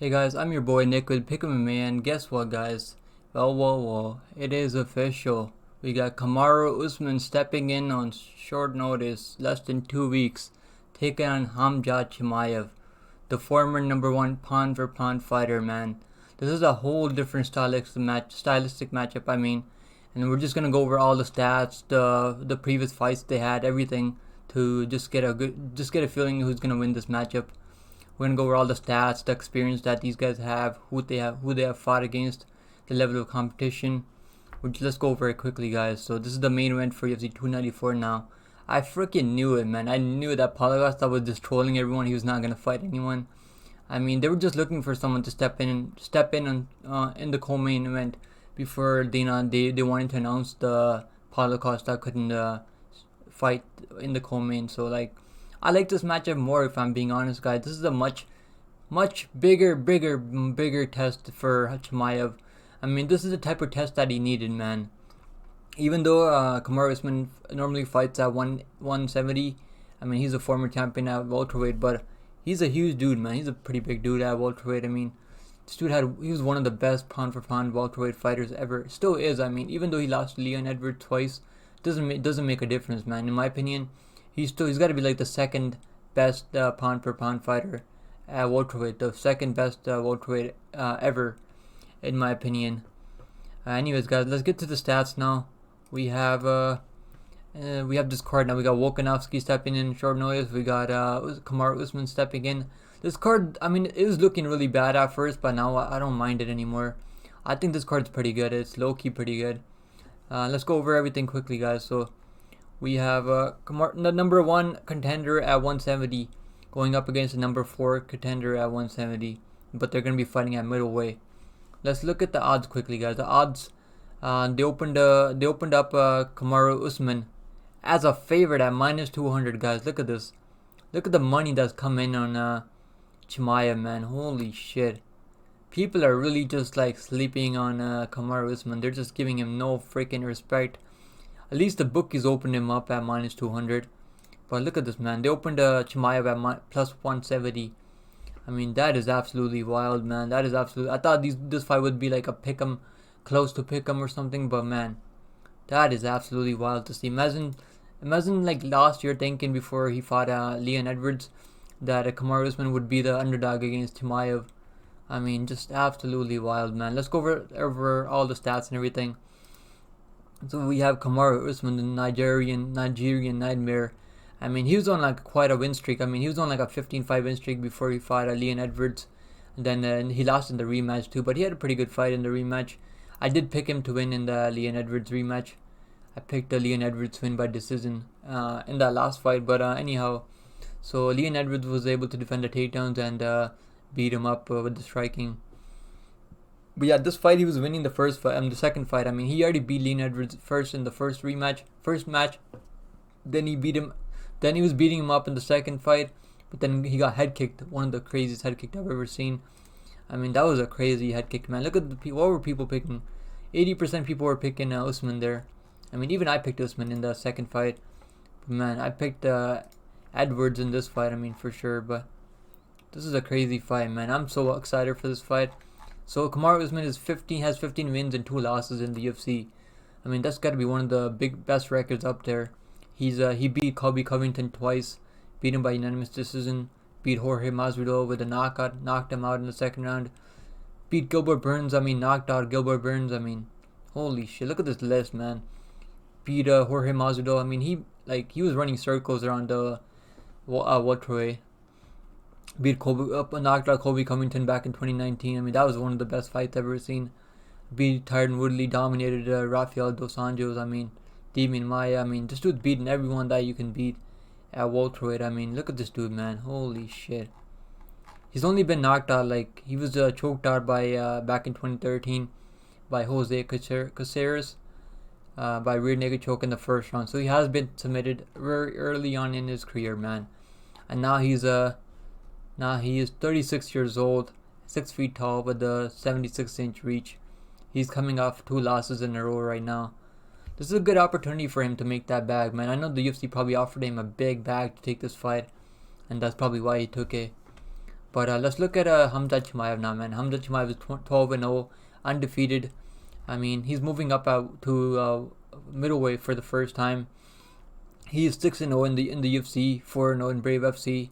Hey guys, I'm your boy Nick with Pick 'em and Man. Guess what, guys? Well, it is official. We got Kamaru Usman stepping in on short notice, less than 2 weeks, taking on Khamzat Chimaev, the former number one pound for pound fighter. Man, this is a whole different stylistic matchup. And we're just gonna go over all the stats, the previous fights they had, everything, to just get a feeling who's gonna win this matchup. We're gonna go over all the stats, the experience that these guys have, who they have fought against, the level of competition. Let's go over it quickly, guys. So this is the main event for UFC 294 now. I freaking knew it, man. I knew that Polygost was just trolling everyone. He was not gonna fight anyone. They were just looking for someone to step in in the co-main event before they wanted to announce the Polygost that couldn't fight in the co-main. So I like this matchup more, if I'm being honest, guys. This is a much bigger test for Chimaev. This is the type of test that he needed, man. Even though Kamaru Usman normally fights at 170, he's a former champion at welterweight, but he's a huge dude, man. He's a pretty big dude at welterweight. This dude he was one of the best pound for pound welterweight fighters ever. Still is. Even though he lost to Leon Edwards twice, doesn't make a difference, man. In my opinion, he's got to be like the second best pound per pound fighter at welterweight, the second best welterweight ever, in my opinion. Anyways, guys, let's get to the stats now. We have this card now. We got Volkanovski stepping in short notice. We got Kamaru Usman stepping in. This card, it was looking really bad at first, but now I don't mind it anymore. I think this card's pretty good. It's low key pretty good. Let's go over everything quickly, guys. So we have the number one contender at 170 going up against the number 4 contender at 170, but they're going to be fighting at middleweight. Let's look at the odds quickly, guys. The odds, they opened up Kamaru Usman as a favorite at minus 200, guys. Look at this. Look at the money that's come in on Chimaev, man. Holy shit. People are really just sleeping on Kamaru Usman. They're just giving him no freaking respect. At least the bookies opened him up at minus 200. But look at this, man. They opened Chimaev at plus 170. That is absolutely wild, man. That is absolutely... I thought this fight would be like a pick'em, close to pick'em or something. But, man, that is absolutely wild to see. Imagine like last year thinking before he fought Leon Edwards that Kamaru Usman would be the underdog against Chimaev. Just absolutely wild, man. Let's go over all the stats and everything. So we have Kamaru Usman, the Nigerian nightmare. He was on quite a win streak. He was on a 15-5 win streak before he fought Leon Edwards. And then he lost in the rematch too, but he had a pretty good fight in the rematch. I did pick him to win in the Leon Edwards rematch. I picked the Leon Edwards win by decision in that last fight. But anyhow, so Leon Edwards was able to defend the takedowns and beat him up with the striking. But yeah, this fight he was winning the second fight. He already beat Leon Edwards first in the first match. Then he beat him. Then he was beating him up in the second fight. But then he got head kicked. One of the craziest head kicks I've ever seen. That was a crazy head kick, man. Look at what were people picking? 80% people were picking Usman there. Even I picked Usman in the second fight. But man, I picked Edwards in this fight. For sure. But this is a crazy fight, man. I'm so excited for this fight. So Kamaru Usman has 15 wins and 2 losses in the UFC. That's got to be one of the best records up there. He beat Colby Covington twice, beat him by unanimous decision, beat Jorge Masvidal with a knockout, knocked him out in the second round, beat Gilbert Burns. Knocked out Gilbert Burns. Holy shit! Look at this list, man. Beat Jorge Masvidal. He was running circles around the welterweight. Knocked out Colby Covington back in 2019. That was one of the best fights I've ever seen. Beat Tyron Woodley, dominated Rafael Dos Anjos. Demian Maia. This dude's beating everyone that you can beat at welterweight. Look at this dude, man. Holy shit. He's only been knocked out, he was choked out by back in 2013 by Jose Caceres by rear naked choke in the first round. So he has been submitted very early on in his career, man. And now he is 36 years old, 6 feet tall with a 76-inch reach. He's coming off 2 losses in a row right now. This is a good opportunity for him to make that bag, man. I know the UFC probably offered him a big bag to take this fight, and that's probably why he took it. But let's look at Khamzat Chimaev now, man. Khamzat Chimaev is 12-0, undefeated. I mean, he's moving up out to middleweight for the first time. He is 6-0 in the UFC, 4-0 in Brave FC.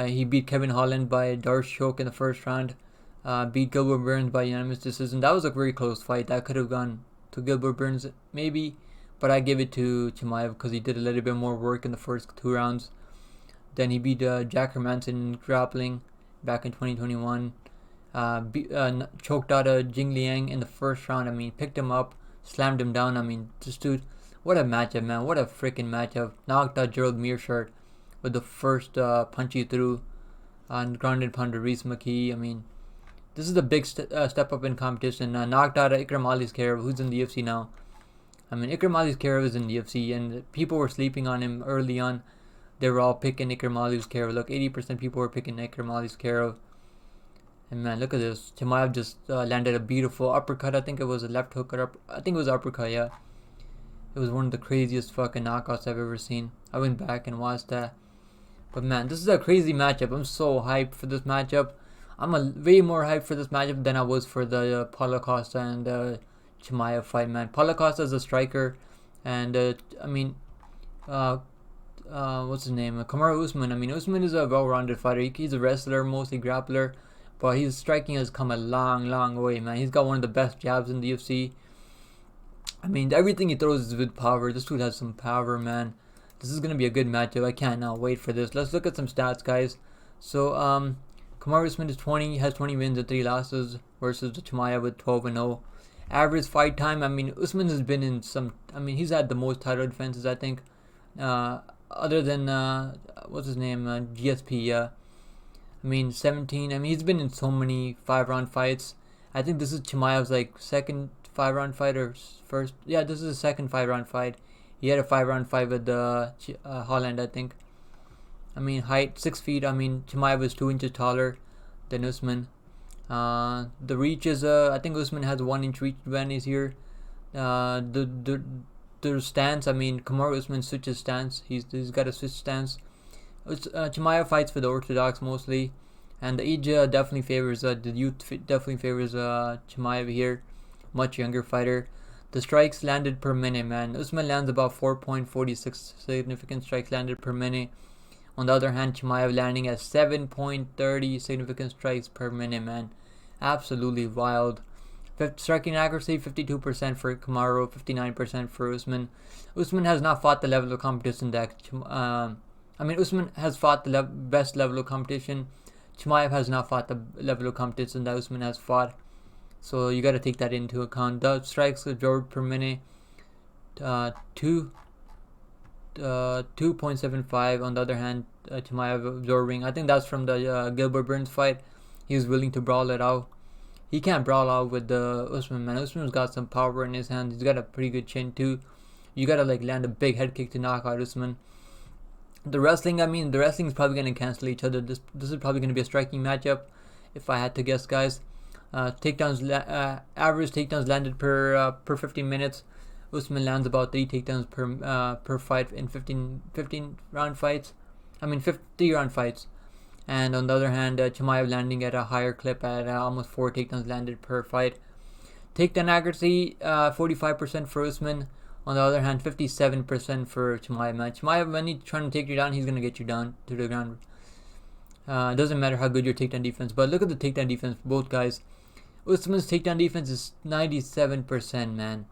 He beat Kevin Holland by Darce choke in the first round. Beat Gilbert Burns by unanimous decision. That was a very close fight. That could have gone to Gilbert Burns maybe, but I give it to Chimaev because he did a little bit more work in the first 2 rounds. Then he beat Jack Hermanson in grappling back in 2021. Choked out Jing Liang in the first round. I mean, picked him up, slammed him down. I mean, this dude, what a matchup, man. What a freaking matchup. Knocked out Gerald Meerschaert with the first punch he threw on grounded pound to Reese McKee. I mean, this is a big step up in competition. Knocked out Ikram Aliskerov, who's in the UFC now. I mean, Ikram Aliskerov is in the UFC, and people were sleeping on him early on. They were all picking Ikram Aliskerov. Look, 80% people were picking Ikram Aliskerov. And man, look at this. Chimaev just landed a beautiful uppercut. I think it was a left hook or I think it was uppercut, yeah. It was one of the craziest fucking knockouts I've ever seen. I went back and watched that. But man, this is a crazy matchup. I'm so hyped for this matchup. I'm way more hyped for this matchup than I was for the Paulo Costa and Chimaev fight, man. Paulo Costa is a striker. And, I mean, what's his name? Kamaru Usman. I mean, Usman is a well-rounded fighter. He's a wrestler, mostly grappler. But his striking has come a long, long way, man. He's got one of the best jabs in the UFC. I mean, everything he throws is with power. This dude has some power, man. This is going to be a good matchup. I cannot wait for this. Let's look at some stats, guys. So, Kamaru Usman has 20 wins and 3 losses versus Chimaev with 12-0. Average fight time, I mean, Usman has been in some... I mean, he's had the most title defenses, I think. Other than, what's his name? GSP, yeah. I mean, 17. I mean, he's been in so many 5-round fights. I think this is Chimaev's, like, second 5-round fight or first. Yeah, this is his second 5-round fight. He had a 5-round fight with Holland, I think. I mean, height, 6 feet. I mean, Chimaev is 2 inches taller than Usman. The reach is, I think Usman has 1 inch reach advantage here. The stance, I mean, Kamaru Usman switches stance. He's got a switch stance. Chimaev fights for the orthodox mostly, and the age definitely favors the youth. Definitely favors Chimaev here, much younger fighter. The strikes landed per minute, man. Usman lands about 4.46 significant strikes landed per minute. On the other hand, Chimaev landing at 7.30 significant strikes per minute, man. Absolutely wild. Striking accuracy 52% for Kamaru, 59% for Usman. Usman has not fought the level of competition that Usman has fought the best level of competition. Chimaev has not fought the level of competition that Usman has fought. So you got to take that into account. The strikes absorbed per minute, 2.75. On the other hand, Chimaev absorbing. I think that's from the Gilbert Burns fight. He was willing to brawl it out. He can't brawl out with the Usman, man. Usman's got some power in his hands. He's got a pretty good chin too. You got to like land a big head kick to knock out Usman. The wrestling, I mean, the wrestling is probably going to cancel each other. This is probably going to be a striking matchup, if I had to guess, guys. Takedowns, average takedowns landed per 15 minutes. Usman lands about 3 takedowns per fight in 15 round fights. I mean 50 round fights. And on the other hand, Chimaev landing at a higher clip at almost 4 takedowns landed per fight. Takedown accuracy, 45% for Usman. On the other hand, 57% for Chimaev, man. Chimaev, when he's trying to take you down, he's going to get you down to the ground. It doesn't matter how good your takedown defense. But look at the takedown defense for both guys. Usman's takedown defense is 97%, man.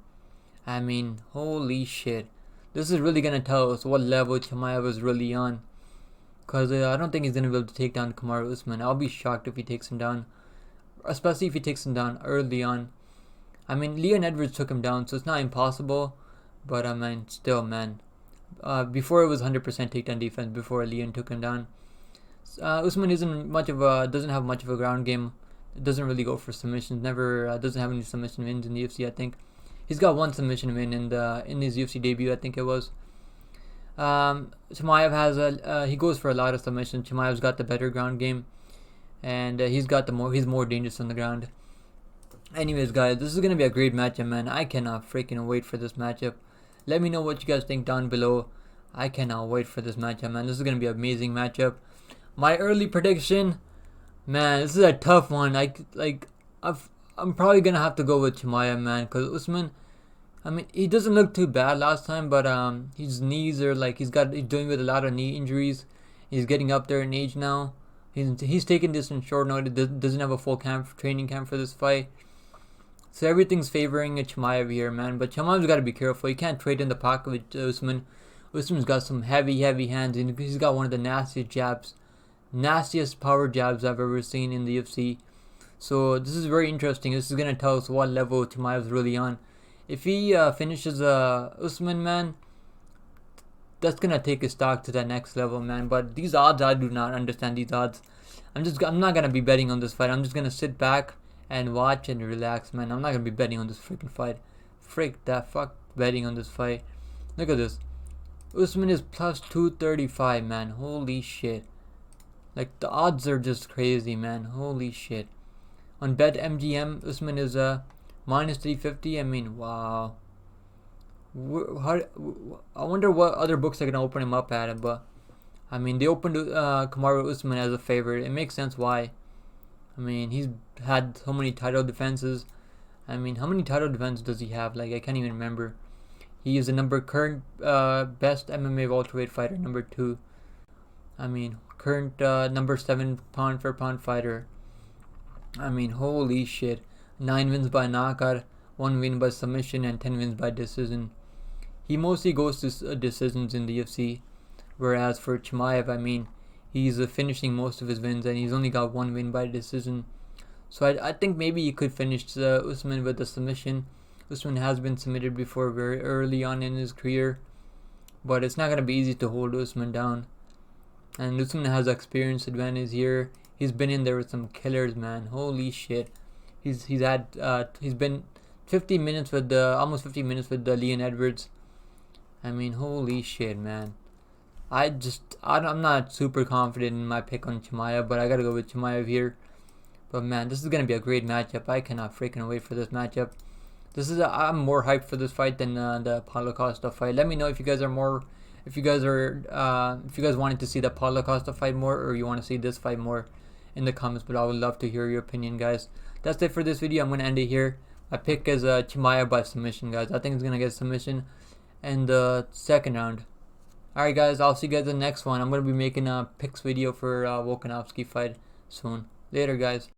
I mean, holy shit. This is really going to tell us what level Chimaev is really on. Because I don't think he's going to be able to take down Kamaru Usman. I'll be shocked if he takes him down. Especially if he takes him down early on. I mean, Leon Edwards took him down, so it's not impossible. But I mean, still, man. Before it was 100% takedown defense before Leon took him down. Usman doesn't have much of a ground game. It doesn't really go for submissions. Never doesn't have any submission wins in the UFC. I think he's got 1 submission win in his UFC debut. I think it was. Chimaev has he goes for a lot of submissions. Chimaev's got the better ground game, and he's more dangerous on the ground. Anyways, guys, this is gonna be a great matchup, man. I cannot freaking wait for this matchup. Let me know what you guys think down below. I cannot wait for this matchup, man. This is gonna be an amazing matchup. My early prediction, Man, this is a tough one. I'm probably gonna have to go with Chimaev, man, because Usman. I mean, he doesn't look too bad last time, but his knees are like he's doing with a lot of knee injuries. He's getting up there in age now. He's taking this in short notice. Doesn't have a full training camp for this fight. So everything's favoring Chimaev here, man. But Chimaev's got to be careful. He can't trade in the pocket with Usman. Usman's got some heavy hands, and he's got one of the nastiest jabs, nastiest power jabs I've ever seen in the UFC. So this is very interesting. This is gonna tell us what level Chimaev's really on. If he finishes Usman, man, that's gonna take his stock to that next level, man. But these odds, I do not understand these odds. I'm not gonna be betting on this fight. I'm just gonna sit back and watch and relax, man. I'm not gonna be betting on this freaking fight. Fuck betting on this fight. Look at this. Usman is plus 235, man. Holy shit. Like, the odds are just crazy, man. Holy shit. On BetMGM, Usman is minus 350. I mean, wow. I wonder what other books are gonna open him up at, but I mean, they opened Kamaru Usman as a favorite. It makes sense why. I mean, he's had so many title defenses. I mean, how many title defenses does he have? Like, I can't even remember. He is the current best MMA welterweight fighter, number 2. I mean, current number 7 pound for pound fighter. I mean, holy shit. 9 wins by knockout, 1 win by submission, and 10 wins by decision. He mostly goes to decisions in the UFC. Whereas for Chimaev, I mean, he's finishing most of his wins, and he's only got 1 win by decision. So I think maybe he could finish Usman with a submission. Usman has been submitted before very early on in his career. But it's not going to be easy to hold Usman down. And Usman has experience advantage here. He's been in there with some killers, man. Holy shit. He's been 50 minutes with almost 50 minutes with Leon Edwards. I mean, holy shit, man. I'm not super confident in my pick on Chimaev, but I gotta go with Chimaev here. But man, this is gonna be a great matchup. I cannot freaking wait for this matchup. I'm more hyped for this fight than the Paulo Costa fight. Let me know if you guys wanted to see the Paulo Costa fight more, or you want to see this fight more in the comments. But I would love to hear your opinion, guys. That's it for this video. I'm gonna end it here. My pick is Chimaev by submission, guys. I think he's gonna get submission in the second round. Alright, guys, I'll see you guys in the next one. I'm going to be making a picks video for Volkanovski fight soon. Later, guys.